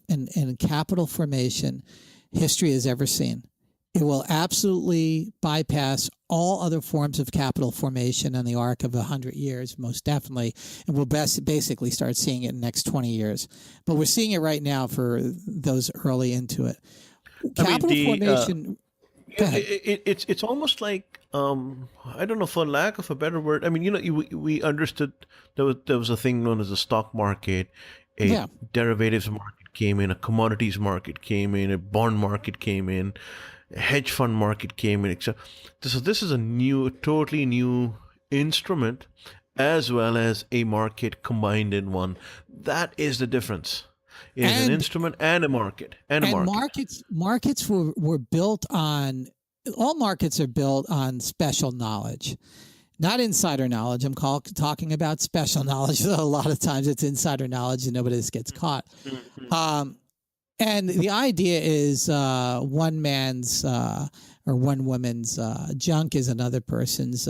and capital formation history has ever seen. It will absolutely bypass all other forms of capital formation on the arc of 100 years, most definitely, and we'll basically start seeing it in the next 20 years. But we're seeing it right now for those early into it. Capital formation... It's almost like, I don't know, for lack of a better word, I mean, we understood there was a thing known as the stock market, derivatives market came in, a commodities market came in, a bond market came in, a hedge fund market came in, etc. So this is a totally new instrument as well as a market combined in one. That is the difference. It is an instrument and a market. Markets were built on, all markets are built on special knowledge, not insider knowledge. I'm talking about special knowledge. A lot of times it's insider knowledge and nobody gets caught. And the idea is one man's or one woman's junk is another person's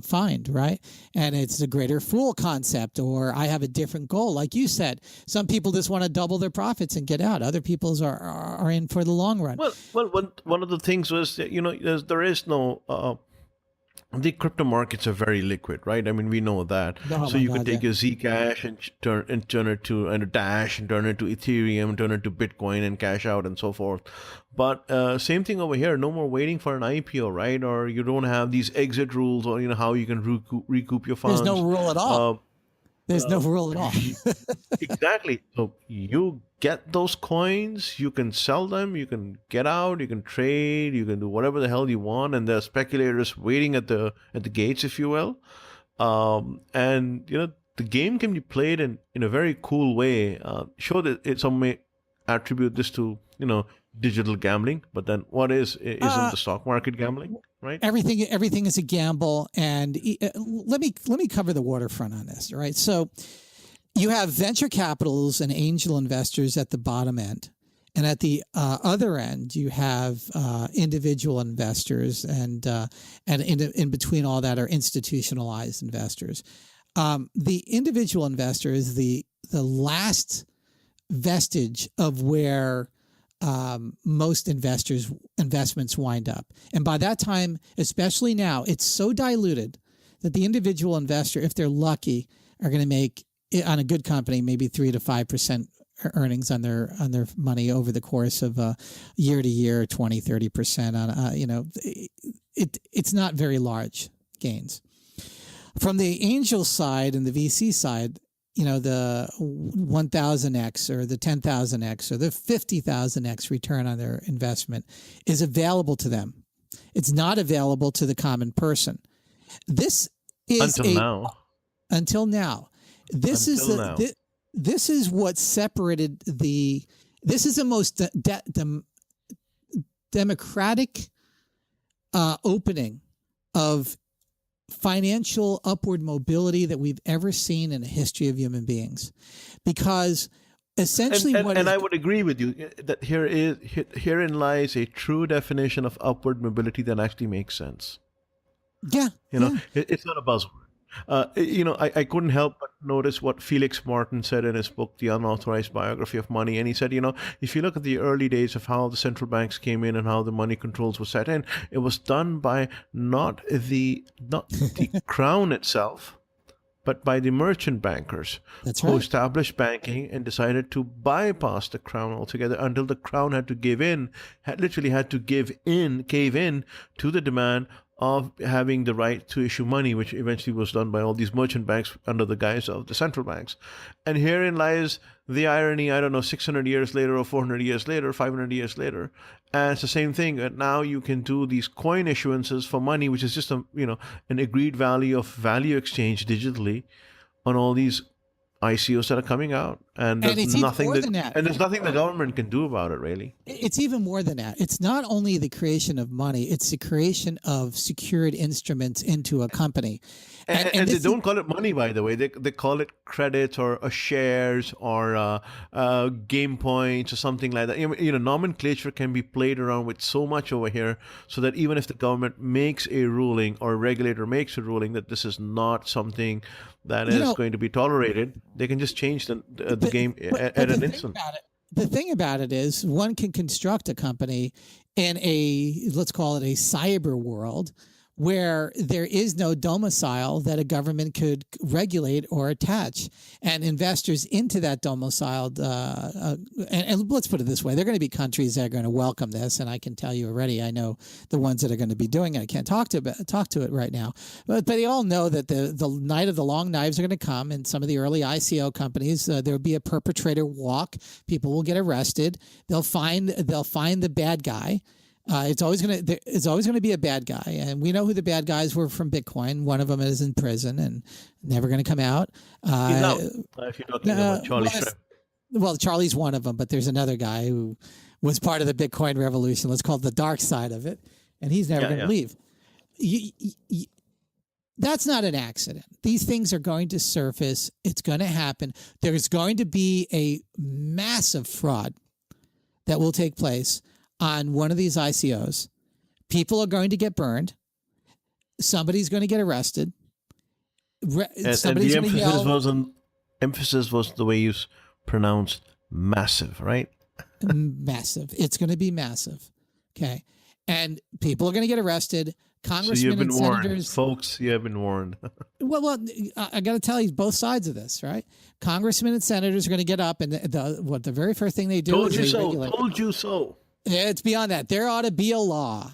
find, right? And it's the greater fool concept, or I have a different goal. Like you said, some people just want to double their profits and get out. Other people's are in for the long run. Well, one of the things was that, there is no... the crypto markets are very liquid, right? I mean, we know that. So you could take your Zcash and turn it to a Dash and turn it to Ethereum, turn it to Bitcoin and cash out and so forth. But same thing over here. No more waiting for an IPO, right? Or you don't have these exit rules, or how you can recoup your funds. There's no rule at all. There's no rule at all. Exactly. So you get those coins, you can sell them, you can get out, you can trade, you can do whatever the hell you want, and there are speculators waiting at the gates, if you will. And the game can be played in a very cool way. Sure, that some may attribute this to digital gambling, but then what isn't the stock market gambling, right? Everything is a gamble, and let me cover the waterfront on this. Right, so you have venture capitals and angel investors at the bottom end, and at the other end you have individual investors, and in between all that are institutionalized investors. The individual investor is the last vestige of where most investments wind up. And by that time, especially now, it's so diluted that the individual investor, if they're lucky, are going to make, on a good company, maybe 3 to 5% earnings on their money over the course of year to year, 20, 30% on, it's not very large gains. From the angel side and the VC side, the 1,000x or the 10,000x or the 50,000x return on their investment is available to them. It's not available to the common person. This is until now. This is what separated this is the most democratic opening of financial upward mobility that we've ever seen in the history of human beings, because essentially I would agree with you that herein lies a true definition of upward mobility that actually makes sense. It's not a buzzword. I couldn't help but notice what Felix Martin said in his book, The Unauthorized Biography of Money. And he said, if you look at the early days of how the central banks came in and how the money controls were set in, it was done by not the crown itself, but by the merchant bankers who established banking and decided to bypass the crown altogether until the crown had to cave in to the demand of having the right to issue money, which eventually was done by all these merchant banks under the guise of the central banks. And herein lies the irony, 600 years later or 400 years later, 500 years later. And it's the same thing. Now you can do these coin issuances for money, which is just an agreed value of value exchange digitally on all these ICOs that are coming out, and there's nothing the government can do about it, really. It's even more than that. It's not only the creation of money; it's the creation of secured instruments into a company. And they don't call it money, by the way. They call it credit or shares or game points or something like that. Nomenclature can be played around with so much over here, so that even if the government makes a ruling or a regulator makes a ruling that this is not something that is going to be tolerated, they can just change the game at an instant. The thing about it is, one can construct a company in let's call it a cyber world, where there is no domicile that a government could regulate or attach, and investors into that domiciled. And let's put it this way: there are going to be countries that are going to welcome this, and I can tell you already, I know the ones that are going to be doing it. I can't talk to it right now, but they all know that the night of the long knives are going to come. In some of the early ICO companies, there will be a perpetrator walk. People will get arrested. They'll find the bad guy. It's always going to be a bad guy, and we know who the bad guys were from Bitcoin. One of them is in prison and never going to come out. If you're talking about Charlie Shrem. Well, Charlie's one of them, but there's another guy who was part of the Bitcoin revolution. Let's call it the dark side of it, and he's never going to leave. That's not an accident. These things are going to surface. It's going to happen. There's going to be a massive fraud that will take place on one of these ICOs. People are going to get burned. Somebody's going to get arrested. Somebody's going to yell. Emphasis was the way you pronounced massive, right? Massive. It's going to be massive. Okay. And people are going to get arrested. Congressmen and senators. Folks, you have been warned. Well, I got to tell you both sides of this, right? Congressmen and senators are going to get up, and the very first thing they do is regulate. Told you so. It's beyond that. There ought to be a law.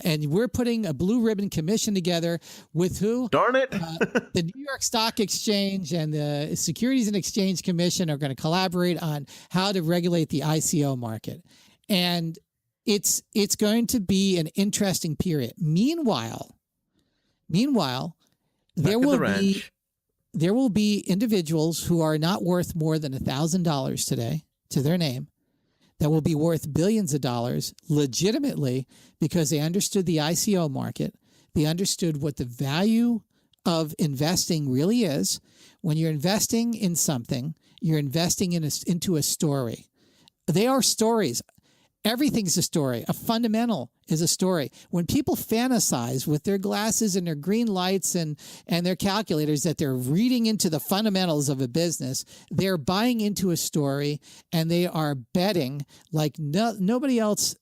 And we're putting a blue ribbon commission together with who? Darn it. The New York Stock Exchange and the Securities and Exchange Commission are going to collaborate on how to regulate the ICO market. And it's going to be an interesting period. Meanwhile, there will be individuals who are not worth more than $1,000 today to their name that will be worth billions of dollars legitimately because they understood the ICO market. They understood what the value of investing really is. When you're investing in something, you're investing into a story. They are stories. Everything's a story. A fundamental is a story. When people fantasize with their glasses and their green lights and their calculators that they're reading into the fundamentals of a business, they're buying into a story and they are betting like nobody else,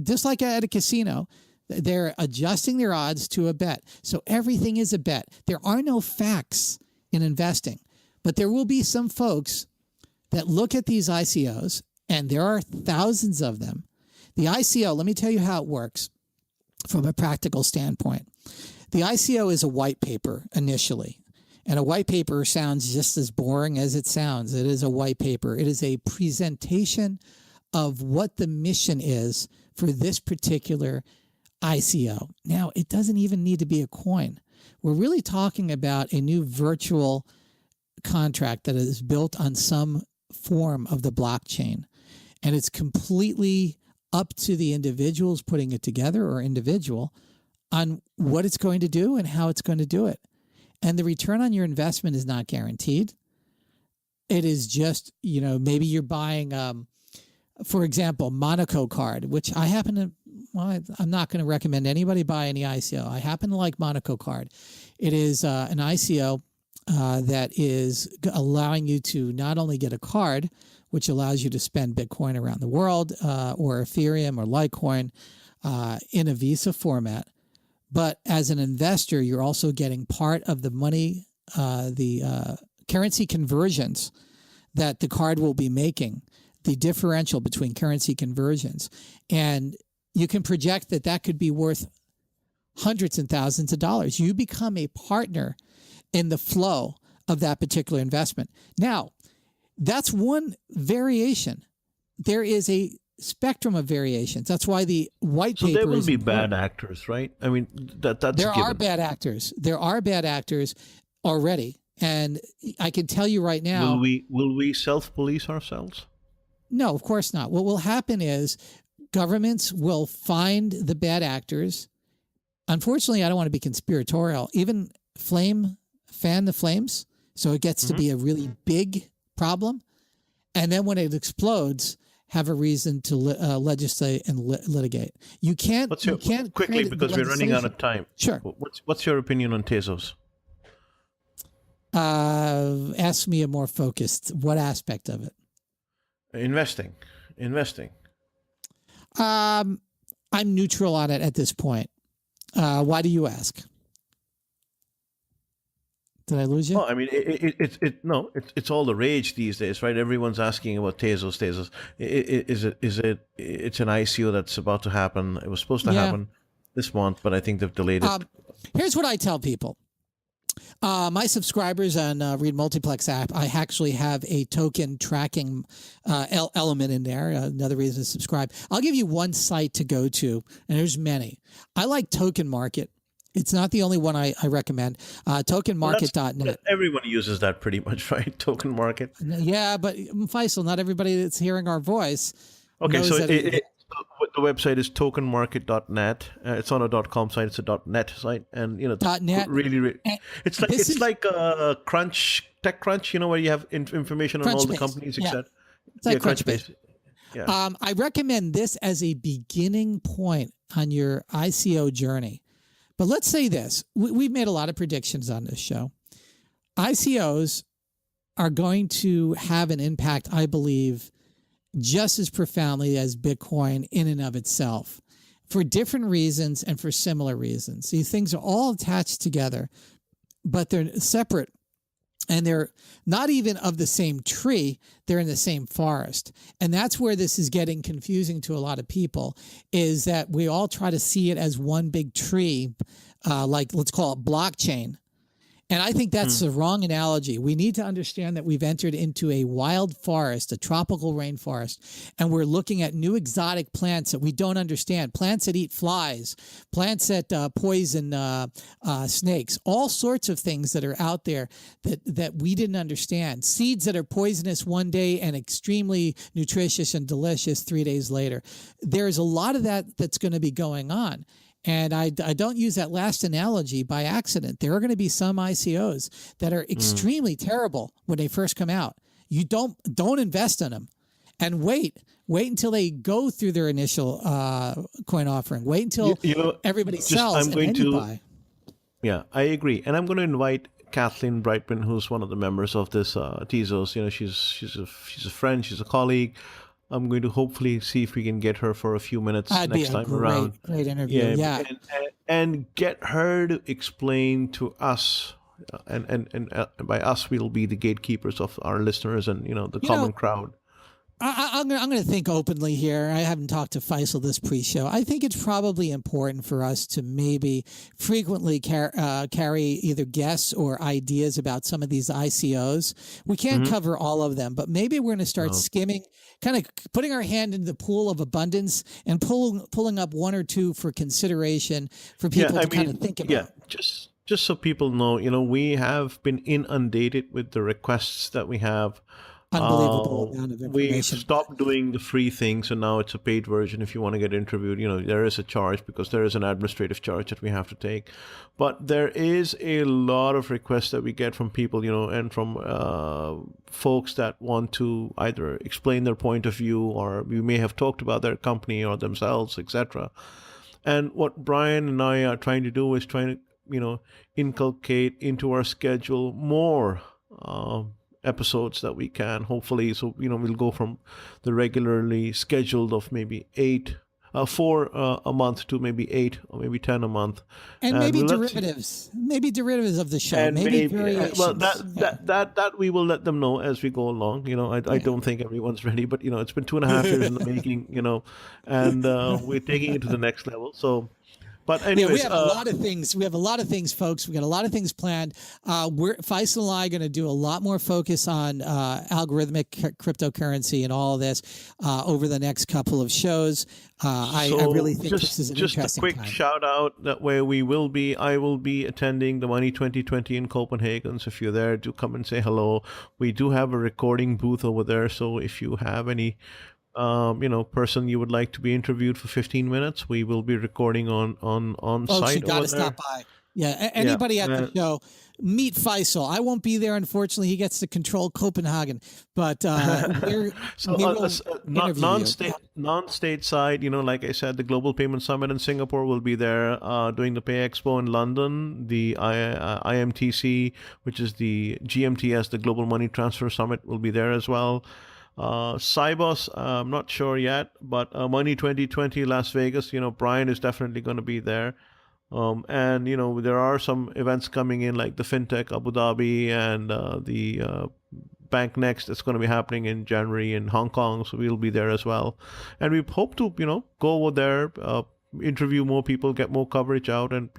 just like at a casino. They're adjusting their odds to a bet. So everything is a bet. There are no facts in investing, but there will be some folks that look at these ICOs, and there are thousands of them. The ICO, let me tell you how it works from a practical standpoint. The ICO is a white paper initially, and a white paper sounds just as boring as it sounds. It is a white paper. It is a presentation of what the mission is for this particular ICO. Now, it doesn't even need to be a coin. We're really talking about a new virtual contract that is built on some form of the blockchain. And it's completely up to the individuals putting it together or individual on what it's going to do and how it's going to do it. And the return on your investment is not guaranteed. It is just, maybe you're buying, for example, Monaco card, which I happen to, I'm not going to recommend anybody buy any ICO. I happen to like Monaco card. It is an ICO that is allowing you to not only get a card, which allows you to spend Bitcoin around the world or Ethereum or Litecoin in a Visa format, but as an investor, you're also getting part of the money, the currency conversions that the card will be making, the differential between currency conversions. And you can project that could be worth hundreds and thousands of dollars. You become a partner in the flow of that particular investment. Now, that's one variation. There is a spectrum of variations. That's why the white paper. So there will be important. bad actors, right? I mean, that's there given. are bad actors. There are bad actors already, and I can tell you right now. Will we self-police ourselves? No, of course not. What will happen is governments will find the bad actors. Unfortunately, I don't want to be conspiratorial. Even fan the flames, so it gets to be a really big problem, and then when it explodes, have a reason to legislate and litigate. You can't quickly because we're running out of time. Sure. What's your opinion on Tezos? Ask me a more focused. What aspect of it? Investing. I'm neutral on it at this point. Why do you ask? Did I lose you? Well, I mean, it's all the rage these days, right? Everyone's asking about Tezos. It's an ICO that's about to happen. It was supposed to happen this month, but I think they've delayed it. Here's what I tell people. My subscribers on Read Multiplex app, I actually have a token tracking element in there. Another reason to subscribe. I'll give you one site to go to, and there's many. I like Token Market. It's not the only one I recommend. Tokenmarket.net. Everyone uses that pretty much, right? Token Market. Yeah, but Faisal, not everybody that's hearing our voice. Okay, so the website is tokenmarket.net. It's on a .com site. It's a .net site, and .net. Really, it's like TechCrunch, where you have information on all the companies, etc. It's like Crunchbase. Yeah. I recommend this as a beginning point on your ICO journey. But let's say this. We've made a lot of predictions on this show. ICOs are going to have an impact, I believe, just as profoundly as Bitcoin in and of itself, for different reasons and for similar reasons. These things are all attached together, but they're separate. And they're not even of the same tree. They're in the same forest. And that's where this is getting confusing to a lot of people, is that we all try to see it as one big tree, like let's call it blockchain. And I think that's the wrong analogy. We need to understand that we've entered into a wild forest, a tropical rainforest, and we're looking at new exotic plants that we don't understand. Plants that eat flies, plants that poison snakes, all sorts of things that are out there that we didn't understand. Seeds that are poisonous one day and extremely nutritious and delicious 3 days later. There's a lot of that's going to be going on. And I don't use that last analogy by accident. There are going to be some ICOs that are extremely terrible when they first come out. You don't invest in them. and wait until they go through their initial coin offering. Wait until everybody sells and then you buy. Yeah, I agree, and I'm going to invite Kathleen Brightman, who's one of the members of this Tezos. She's a friend, she's a colleague. I'm going to hopefully see if we can get her for a few minutes next time around. Great interview. Yeah. And get her to explain to us, and by us we'll be the gatekeepers of our listeners and the common crowd. I'm going to think openly here. I haven't talked to Faisal this pre-show. I think it's probably important for us to maybe frequently carry either guests or ideas about some of these ICOs. We can't cover all of them, but maybe we're going to start skimming, kind of putting our hand into the pool of abundance and pulling up one or two for consideration for people to kind of think about. Yeah, just so people know, we have been inundated with the requests that we have. Unbelievable amount of information. We've stopped doing the free thing, so now it's a paid version. If you want to get interviewed, there is a charge because there is an administrative charge that we have to take. But there is a lot of requests that we get from people, and from folks that want to either explain their point of view, or we may have talked about their company or themselves, etc. And what Brian and I are trying to do is inculcate into our schedule more episodes that we can, hopefully. So we'll go from the regularly scheduled of maybe 4 a month to maybe 8 or maybe 10 a month, and maybe derivatives of the show, and maybe variations. Well, that we will let them know as we go along. I don't think everyone's ready, but it's been 2.5 years in the making, and we're taking it to the next level. So. But anyways, we have a lot of things. We have a lot of things, folks. We got a lot of things planned. Faisal and I are going to do a lot more focus on algorithmic cryptocurrency and all of this over the next couple of shows. I really think this is an interesting time. Just a quick shout out that where I will be attending the Money 2020 in Copenhagen. So if you're there, do come and say hello. We do have a recording booth over there. So if you have any person you would like to be interviewed for 15 minutes, we will be recording on Folks, site. You got to stop by. Yeah, anybody at the show, meet Faisal. I won't be there, unfortunately. He gets to control Copenhagen, but non-state side, like I said, the Global Payment Summit in Singapore will be there. Doing the Pay Expo in London, the IMTC, which is the GMTS, the Global Money Transfer Summit, will be there as well. Cybos, I'm not sure yet, but Money 2020 Las Vegas, Brian is definitely going to be there. And there are some events coming in like the Fintech Abu Dhabi and the Bank Next that's going to be happening in January in Hong Kong, so we'll be there as well. And we hope to go over there, interview more people, get more coverage out, and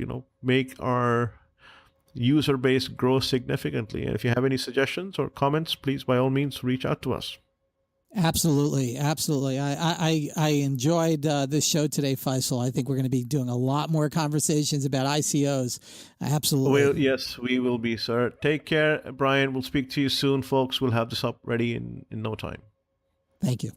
make our user base grow significantly. And if you have any suggestions or comments, please by all means reach out to us. Absolutely. I enjoyed this show today, Faisal. I think we're going to be doing a lot more conversations about ICOs. Absolutely. Well, yes, we will be, sir. Take care, Brian. We'll speak to you soon, folks. We'll have this up ready in no time. Thank you.